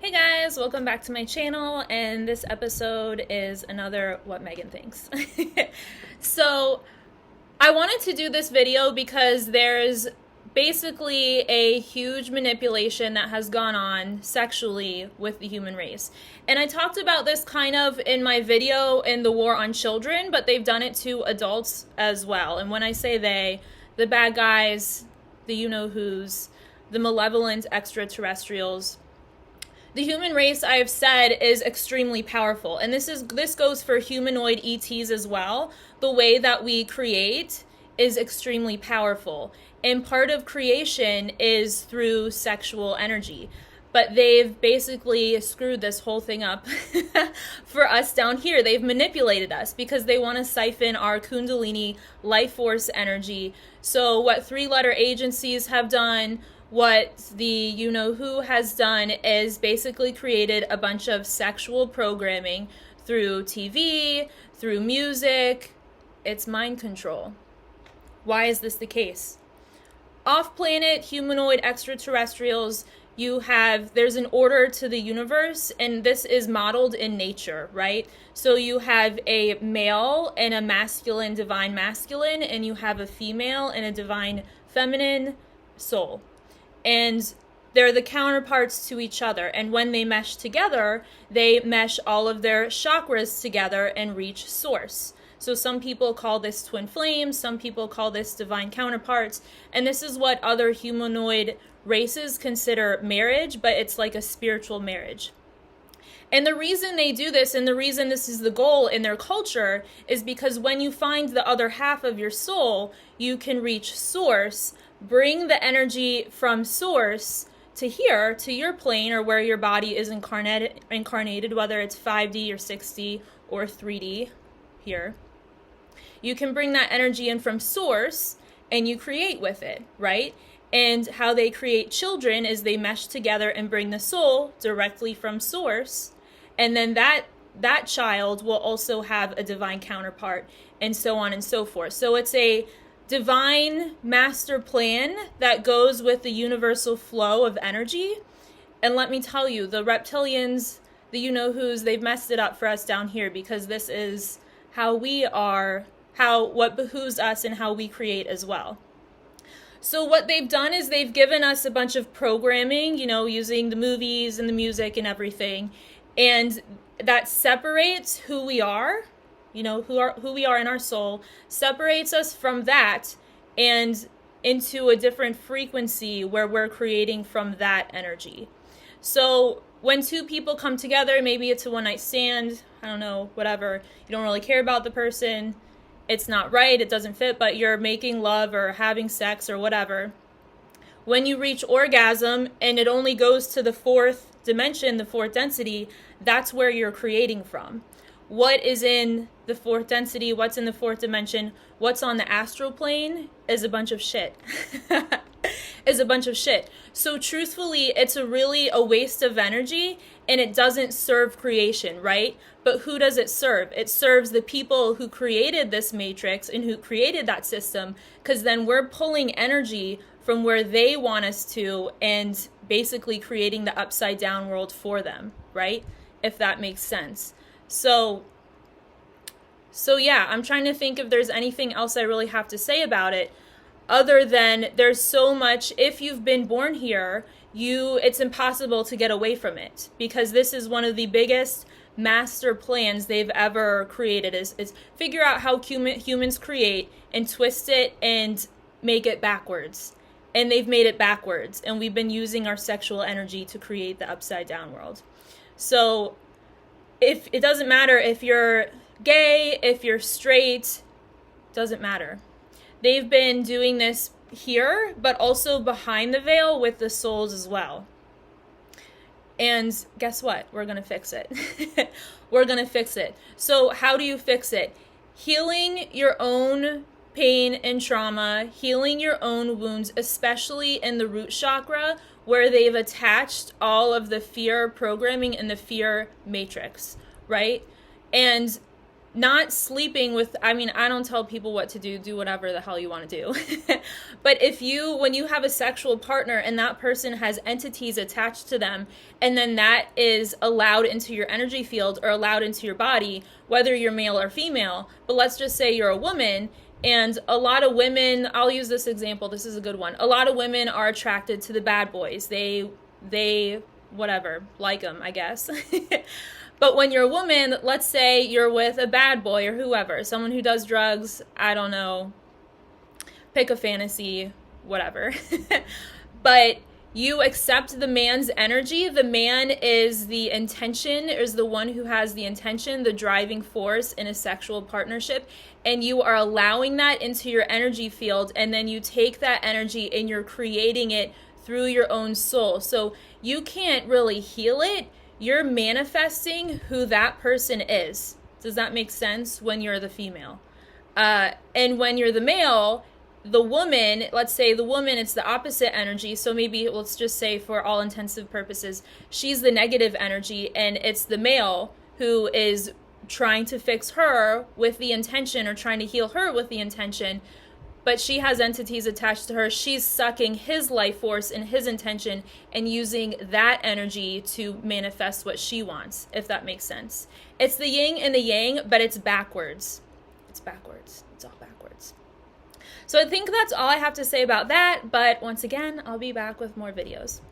Hey guys, welcome back to my channel, and this episode is another What Megan Thinks. So, I wanted to do this video because there's basically a huge manipulation that has gone on sexually with the human race. And I talked about this kind of in my video in the war on children, but they've done it to adults as well. And when I say they, the bad guys, the you-know-whos, the malevolent extraterrestrials, the human race, I have said, is extremely powerful. And this goes for humanoid ETs as well. The way that we create is extremely powerful. And part of creation is through sexual energy. But they've basically screwed this whole thing up for us down here. They've manipulated us because they want to siphon our Kundalini life force energy. So what three-letter agencies have done, what the you-know-who has done, is basically created a bunch of sexual programming through TV, through music. It's mind control. Why is this the case? Off-planet humanoid extraterrestrials, there's an order to the universe, and this is modeled in nature, right? So you have a male and a masculine, divine masculine, and you have a female and a divine feminine soul. And they're the counterparts to each other. And when they mesh together, they mesh all of their chakras together and reach source. So some people call this twin flames, some people call this divine counterparts, and this is what other humanoid races consider marriage, but it's like a spiritual marriage. And the reason they do this, and the reason this is the goal in their culture, is because when you find the other half of your soul, you can reach source, bring the energy from source to here, to your plane, or where your body is incarnated, whether it's 5D or 6D or 3D here. You can bring that energy in from source and you create with it, right? And how they create children is they mesh together and bring the soul directly from source. And then that child will also have a divine counterpart, and so on and so forth. So it's a divine master plan that goes with the universal flow of energy. And let me tell you, the reptilians, the you-know-whos, they've messed it up for us down here, because this is how we are, what behooves us and how we create as well. So what they've done is they've given us a bunch of programming, using the movies and the music and everything, and that separates who we are, who we are in our soul, separates us from that and into a different frequency where we're creating from that energy. So when two people come together, maybe it's a one-night stand, I don't know, whatever, you don't really care about the person, it's not right, it doesn't fit, but you're making love or having sex or whatever. When you reach orgasm and it only goes to the fourth dimension, the fourth density, that's where you're creating from. What is in the fourth density, what's in the fourth dimension, what's on the astral plane is a bunch of shit. So truthfully, it's really a waste of energy, and it doesn't serve creation, right? But who does it serve? It serves the people who created this matrix and who created that system, because then we're pulling energy from where they want us to and basically creating the upside down world for them, right? If that makes sense. So yeah, I'm trying to think if there's anything else I really have to say about it, other than there's so much. If you've been born here, it's impossible to get away from it, because this is one of the biggest master plans they've ever created, is figure out how humans create and twist it and make it backwards. And they've made it backwards, and we've been using our sexual energy to create the upside down world. So if it doesn't matter if you're gay, if you're straight, doesn't matter. They've been doing this here, but also behind the veil with the souls as well. And guess what? We're going to fix it. We're going to fix it. So how do you fix it? Healing your own pain and trauma, healing your own wounds, especially in the root chakra, where they've attached all of the fear programming and the fear matrix, right? And not sleeping with, I mean, I don't tell people what to do whatever the hell you want to do. But when you have a sexual partner and that person has entities attached to them, and then that is allowed into your energy field or allowed into your body, whether you're male or female, but let's just say you're a woman, and a lot of women, I'll use this example, this is a good one. A lot of women are attracted to the bad boys. They whatever, like them, I guess. But when you're a woman, let's say you're with a bad boy or whoever, someone who does drugs, I don't know, pick a fantasy, whatever. But you accept the man's energy. The man is the intention, is the one who has the intention, the driving force in a sexual partnership. And you are allowing that into your energy field. And then you take that energy and you're creating it through your own soul. So you can't really heal it. You're manifesting who that person is. Does that make sense when you're the female? And when you're the male, the woman, let's say the woman, it's the opposite energy. So maybe let's just say for all intensive purposes, she's the negative energy and it's the male who is trying to fix her with the intention or trying to heal her with the intention. But she has entities attached to her. She's sucking his life force and his intention and using that energy to manifest what she wants, if that makes sense. It's the yin and the yang, but it's backwards. It's backwards. It's all backwards. So I think that's all I have to say about that. But once again, I'll be back with more videos.